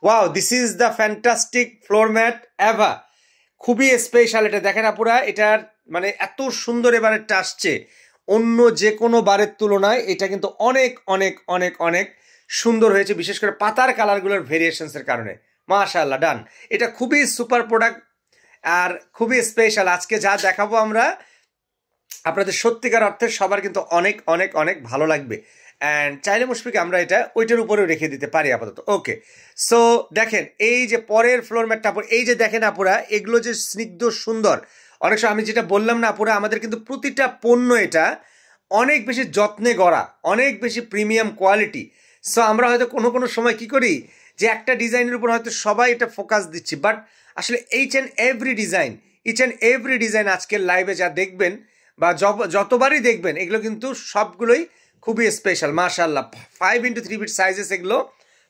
Wow, this is the fantastic floor mat ever. খুবই special এটা, দেখেন আপুরা, এটার মানে এত সুন্দর এবারেরটা আসছে অন্য যে কোনো বারের তুলনায়। এটা কিন্তু অনেক অনেক অনেক অনেক সুন্দর হয়েছে, বিশেষ করে পাতার কালারগুলোর ভেরিয়েশনসের কারণে। মাশাআল্লাহ, ডান। এটা খুবই সুপার প্রোডাক্ট আর খুবই স্পেশাল। আজকে যা দেখাবো আমরা আপনাদের সত্যিকার অর্থে সবার কিন্তু অনেক অনেক অনেক ভালো লাগবে। অ্যান্ড চাইলে মুশফিক আমরা এটা ওইটার উপরেও রেখে দিতে পারি আপাতত। ওকে, সো দেখেন এই যে পরের ফ্লোর ম্যাটটা, এই যে দেখেন আপুরা, এগুলো যে স্নিগ্ধ সুন্দর। অনেক সময় আমি যেটা বললাম না আপুরা, আমাদের কিন্তু প্রতিটা পণ্য এটা অনেক বেশি যত্নে গড়া, অনেক বেশি প্রিমিয়াম কোয়ালিটি। সো আমরা হয়তো কোনো কোনো সময় কি করি যে একটা ডিজাইনের উপর হয়তো সবাই এটা ফোকাস দিচ্ছি, বাট আসলে ইচ অ্যান্ড এভরি ডিজাইন আজকের লাইভে যা দেখবেন বা যতবারই দেখবেন এগুলো কিন্তু সবগুলোই খুবই স্পেশাল। মাশাআল্লাহ, 5x3 ফিট সাইজেস এগুলো,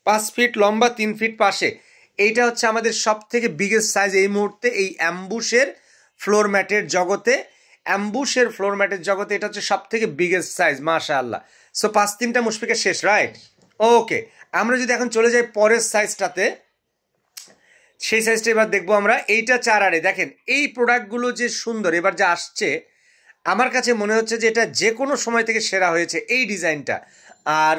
5 ফিট লম্বা, 3 ফিট পাশে। এইটা হচ্ছে আমাদের সব থেকে বিগেস্ট সাইজ এই মুহূর্তে এই অ্যাম্বুশের ফ্লোর ম্যাটের জগতে। এটা হচ্ছে সব থেকে বিগেস্ট সাইজ। মাশাআল্লাহ। সো 5-3টা মুশফিকের শেষ, রাইট? ওকে, আমরা যদি এখন চলে যাই পরের সাইজটাতে, সেই সাইজটা এবার দেখবো আমরা। এইটা 4 দেখেন এই প্রোডাক্টগুলো যে সুন্দর এবার যা আসছে, আমার কাছে মনে হচ্ছে যে এটা যে কোনো সময় থেকে সেরা হয়েছে এই ডিজাইনটা। আর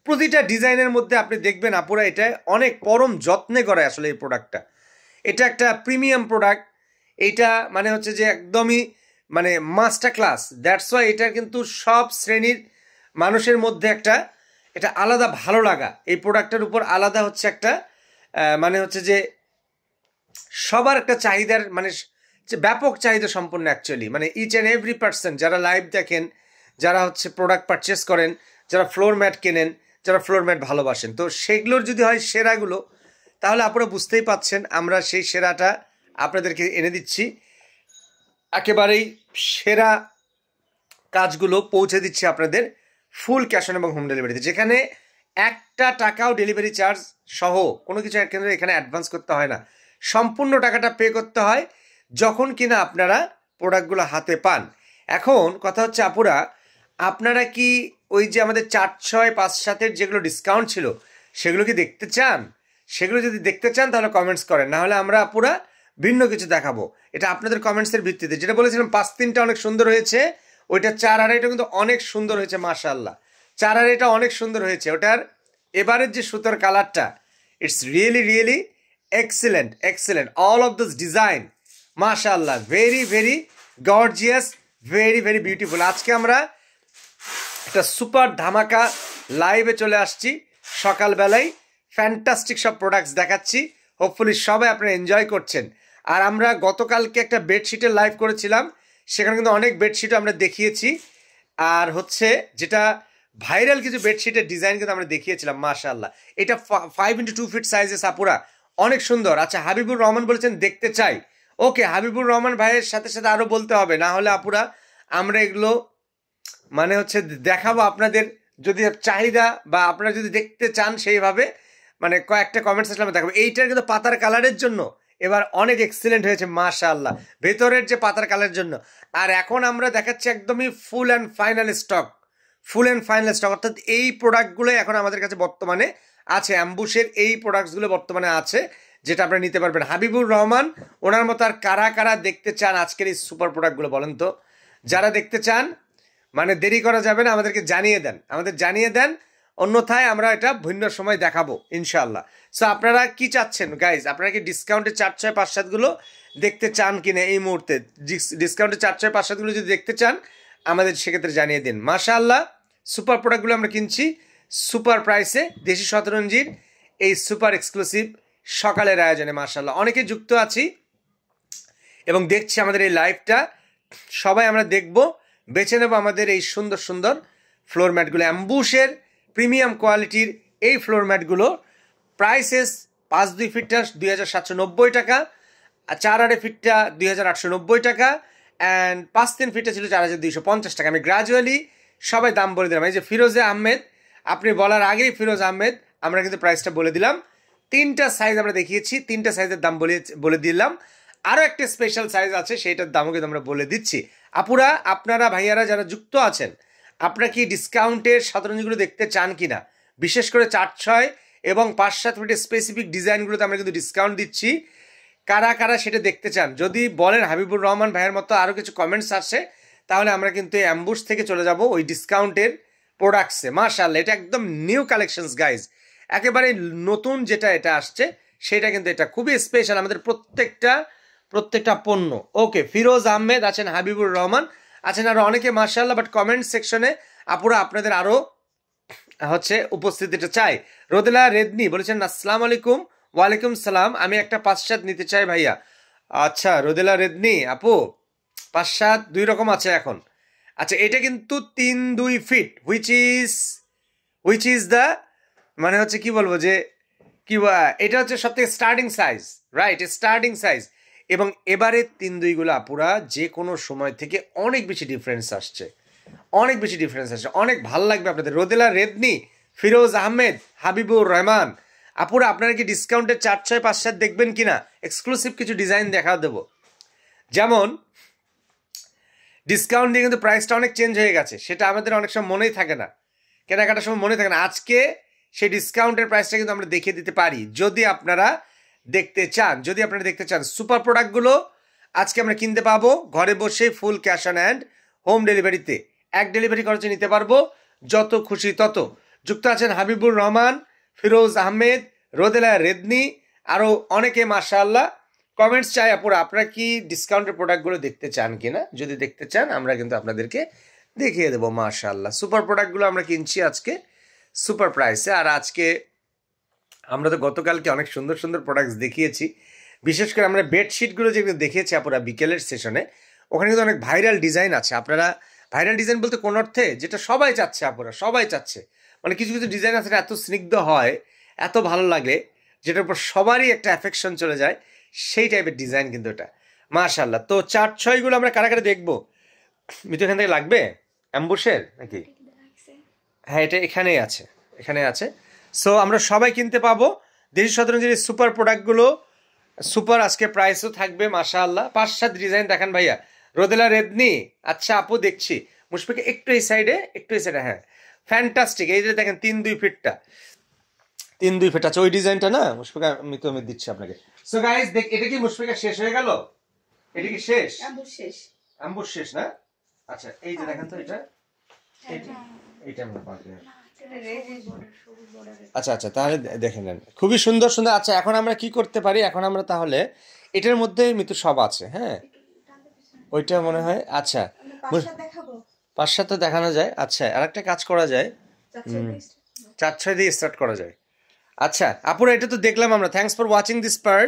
প্রতিটা ডিজাইনের মধ্যে আপনি দেখবেন আপুরা এটা অনেক পরম যত্নে করে আসলে এই প্রোডাক্টটা। এটা একটা প্রিমিয়াম প্রোডাক্ট। এইটা মানে হচ্ছে যে একদমই মানে মাস্টার ক্লাস। দ্যাটস ওয়াই এটা কিন্তু সব শ্রেণীর মানুষের মধ্যে একটা এটা আলাদা ভালো লাগা এই প্রোডাক্টের উপর আলাদা হচ্ছে একটা মানে হচ্ছে যে সবার একটা চাহিদার মানে ব্যাপক চাহিদা সম্পন্ন অ্যাকচুয়ালি। মানে ইচ অ্যান্ড এভরি পার্সন যারা লাইভ দেখেন, যারা হচ্ছে প্রোডাক্ট পারচেস করেন, যারা ফ্লোর ম্যাট কেনেন, যারা ফ্লোর ম্যাট ভালোবাসেন, তো সেগুলোর যদি হয় সেরাগুলো, তাহলে আপনারা বুঝতেই পাচ্ছেন আমরা সেই সেরাটা আপনাদেরকে এনে দিচ্ছি। একেবারেই সেরা কাজগুলো পৌঁছে দিচ্ছি আপনাদের ফুল ক্যাশ অন এবং হোম ডেলিভারিতে, যেখানে একটা টাকাও ডেলিভারি চার্জ সহ কোনো কিছু এখানে অ্যাডভান্স করতে হয় না। সম্পূর্ণ টাকাটা পে করতে হয় যখন কিনা আপনারা প্রোডাক্টগুলো হাতে পান। এখন কথা হচ্ছে আপুরা, আপনারা কি ওই যে আমাদের 4-6-5-7 যেগুলো ডিসকাউন্ট ছিল সেগুলো কি দেখতে চান? সেগুলো যদি দেখতে চান তাহলে কমেন্টস করেন, না হলে আমরা আপুরা ভিন্ন কিছু দেখাবো। এটা আপনাদের কমেন্টসের ভিত্তিতে। যেটা বলেছিলাম 5-3টা অনেক সুন্দর হয়েছে, ওইটা 4 কিন্তু অনেক সুন্দর হয়েছে। মাশাআল্লাহ, 4 অনেক সুন্দর হয়েছে। ওটার এবারের যে সুতোর কালারটা, it's really excellent. All of this design মাশাআল্লাহ ভেরি গর্জিয়াস, ভেরি বিউটিফুল। আজকে আমরা একটা সুপার ধামাকা লাইভে চলে আসছি সকালবেলায়, ফ্যান্টাস্টিক সব প্রোডাক্টস দেখাচ্ছি। হোপফুলি সবাই আপনারা এনজয় করছেন। আর আমরা গতকালকে একটা বেডশিটের লাইভ করেছিলাম, সেখানে কিন্তু অনেক বেডশিটও আমরা দেখিয়েছি। আর হচ্ছে যেটা ভাইরাল কিছু বেডশিটের ডিজাইন কিন্তু আমরা দেখিয়েছিলাম। মাশাআল্লাহ, এটা 5x2 ফিট সাইজেস আপুরা, অনেক সুন্দর। আচ্ছা, হাবিবুর রহমান বলেছেন দেখতে চাই। ওকে, হাবিবুর রহমান ভাইয়ের সাথে সাথে আরও বলতে হবে, না হলে আপুরা আমরা এগুলো মানে হচ্ছে দেখাবো আপনাদের যদি চাহিদা বা আপনারা যদি দেখতে চান সেইভাবে, মানে কয়েকটা কমেন্টস আসলে আমরা দেখাবো। এইটার কিন্তু পাতার কালারের জন্য এবার অনেক এক্সিলেন্ট হয়েছে মাশাআল্লাহ, ভেতরের যে পাতার কালারের জন্য। আর এখন আমরা দেখাচ্ছি একদমই ফুল অ্যান্ড ফাইনাল স্টক, অর্থাৎ এই প্রোডাক্টগুলো এখন আমাদের কাছে বর্তমানে আছে। অ্যাম্বুশের এই প্রোডাক্টসগুলো বর্তমানে আছে, যেটা আপনারা নিতে পারবেন। হাবিবুর রহমান ওনার মতো আর কারা দেখতে চান আজকের এই সুপার প্রোডাক্টগুলো বলেন তো? যারা দেখতে চান মানে দেরি করা যাবে না, আমাদের জানিয়ে দেন, অন্যথায় আমরা এটা ভিন্ন সময় দেখাবো ইনশাআল্লাহ। সো আপনারা কি চাচ্ছেন গাইজ? আপনারা কি ডিসকাউন্টে 4-6-5-7 গুলো দেখতে চান কিনা এই মুহূর্তে? ডিসকাউন্টে 4-6-5-7 গুলো যদি দেখতে চান আমাদের সেক্ষেত্রে জানিয়ে দিন। মাশাআল্লাহ, সুপার প্রোডাক্টগুলো আমরা কিনছি সুপার প্রাইসে, দেশি শতরঞ্জির এই সুপার এক্সক্লুসিভ সকালের আয়োজনে। মাশাআল্লাহ, অনেকে যুক্ত আছি এবং দেখছি আমাদের এই লাইভটা, সবাই আমরা দেখব, বেছে নেব আমাদের এই সুন্দর ফ্লোর ম্যাটগুলো। অ্যাম্বুশের প্রিমিয়াম কোয়ালিটির এই ফ্লোর ম্যাটগুলো প্রাইসেস 5-2 ফিটটা 2790 টাকা, 4 ফিটটা 2890 টাকা, অ্যান্ড 5-3 ফিটটা ছিল 4250 টাকা। আমি গ্রাজুয়ালি সবাই দাম বলে দিলাম। এই যে ফিরোজে আহমেদ, আপনি বলার আগেই ফিরোজ আহমেদ আমরা কিন্তু প্রাইসটা বলে দিলাম। 3টা সাইজ আমরা দেখিয়েছি, 3টা সাইজের দাম বলে দিলাম। আরও একটা স্পেশাল সাইজ আছে, সেইটার দামও কিন্তু আমরা বলে দিচ্ছি। আপুরা, আপনারা ভাইয়ারা যারা যুক্ত আছেন, আপনারা কি ডিসকাউন্টের শতরঞ্জিগুলো দেখতে চান কিনা? বিশেষ করে 4-6 এবং 5-7 ফিটের স্পেসিফিক ডিজাইনগুলোতে আমরা কিন্তু ডিসকাউন্ট দিচ্ছি। কারা কারা সেটা দেখতে চান যদি বলেন হাবিবুর রহমান ভাইয়ের মতো আরও কিছু কমেন্টস আসে, তাহলে আমরা কিন্তু এই অ্যাম্বুশ থেকে চলে যাব ওই ডিসকাউন্টের প্রোডাক্টসে। মাশাআল্লাহ, এটা একদম নিউ কালেকশনস গাইজ, একেবারে নতুন যেটা এটা আসছে সেটা কিন্তু এটা খুবই স্পেশাল আমাদের প্রত্যেকটা পণ্য। ওকে, ফিরোজ আহমেদ আছেন, হাবিবুর রহমান আছেন, আরও অনেকে মাশাআল্লাহ। বাট কমেন্ট সেকশনে আপুরা আপনাদের আরও উপস্থিতিটা চাই। রোদেলা রেদনি বলেছেন আসসালামু আলাইকুম। ওয়ালাইকুম সালাম, আমি একটা 5-7 নিতে চাই ভাইয়া। আচ্ছা রোদেলা রেদনি আপু, 5-7 দুই রকম আছে এখন। আচ্ছা, এটা কিন্তু 3-2 ফিট হুইচ ইজ দ্য মানে হচ্ছে কি বলবো যে এটা হচ্ছে সব থেকে starting size, right? Starting size. এবং এবারে 3-2 আপুরা যে কোনো সময় থেকে অনেক বেশি ডিফারেন্স আসছে, অনেক ভালো লাগবে আপনাদের। রোদেলা রেদনি, ফিরোজ আহমেদ, হাবিবুর রহমান আপুরা, আপনারা কি ডিসকাউন্টের 4-6-5-7 দেখবেন কিনা? এক্সক্লুসিভ কিছু ডিজাইন দেখা দেবো। যেমন ডিসকাউন্ট দিয়ে কিন্তু প্রাইসটা অনেক চেঞ্জ হয়ে গেছে, সেটা আমাদের অনেক সময় মনেই থাকে না, কেনাকাটার সময় মনে থাকে না। আজকে সেই ডিসকাউন্টের প্রাইসটা কিন্তু আমরা দেখিয়ে দিতে পারি যদি আপনারা দেখতে চান। সুপার প্রোডাক্টগুলো আজকে আমরা কিনতে পাবো ঘরে বসে, full cash on hand, home ডেলিভারিতে। এক ডেলিভারি খরচে নিতে পারবো, যত খুশি তত। যুক্ত আছেন হাবিবুর রহমান, ফিরোজ আহমেদ, রোদেলা রেদনি, আরও অনেকে মাশাআল্লাহ। কমেন্টস চাই আপুরা, আপনারা কি ডিসকাউন্টের প্রোডাক্টগুলো দেখতে চান কিনা? যদি দেখতে চান আমরা কিন্তু আপনাদেরকে দেখিয়ে দেবো মাশাআল্লাহ। সুপার প্রোডাক্টগুলো আমরা কিনছি আজকে সুপার প্রাইসে। আর আজকে আমরা তো গতকালকে অনেক সুন্দর সুন্দর প্রোডাক্টস দেখিয়েছি, বিশেষ করে আমরা বেডশিটগুলো যেগুলো দেখিয়েছি আপুরা বিকেলের সেশনে, ওখানে কিন্তু অনেক ভাইরাল ডিজাইন আছে। আপনারা ভাইরাল ডিজাইন বলতে কোন অর্থে, যেটা সবাই চাচ্ছে আপুরা, সবাই চাচ্ছে, মানে কিছু কিছু ডিজাইন আছে এত স্নিগ্ধ হয়, এত ভালো লাগে, যেটার উপর সবারই একটা অ্যাফেকশন চলে যায়, সেই টাইপের ডিজাইন কিন্তু এটা মাশাআল্লাহ। তো 4-6 আমরা কারা কারা দেখবো? মিতু এখান থেকে লাগবে অ্যাম্বুশের নাকি? হ্যাঁ, এটা এখানে আছে। সো আমরা সবাই কিনতে পাবো দেশি শতরঞ্জের সুপার প্রোডাক্টগুলো। সুপার আজকে প্রাইসও থাকবে মাশাআল্লাহ। 5-7 ডিজাইন দেখান ভাইয়া। রোদেলা রেদনি, আচ্ছা আপু দেখছি। মুশফিকা একটু এই সাইডে, হ্যাঁ ফ্যান্টাস্টিক। এই যে দেখেন 3-2 ফিটটা, 3-2 ফিট আছে ওই ডিজাইনটা না মুশফিকা, আমি দিচ্ছি আপনাকে। সো গাইস এটা কি মুশফিকা শেষ হয়ে গেল? এটা কি শেষ? অ্যাম্বুশ শেষ না? আচ্ছা এই যে দেখেন তো এটা আমরা পাবো। আচ্ছা তাহলে দেখে নেন, খুবই সুন্দর। আচ্ছা এখন আমরা কি করতে পারি, এখন আমরা তাহলে এটার মধ্যে মিতু সব আছে, হ্যাঁ ওইটা মনে হয়। আচ্ছা 5-7 দেখানো যায়। আচ্ছা আর একটা কাজ করা যায়, 4-6 দিয়ে স্টার্ট করা যায়। আচ্ছা আপুরা এটা তো দেখলাম আমরা। Thanks for watching this part.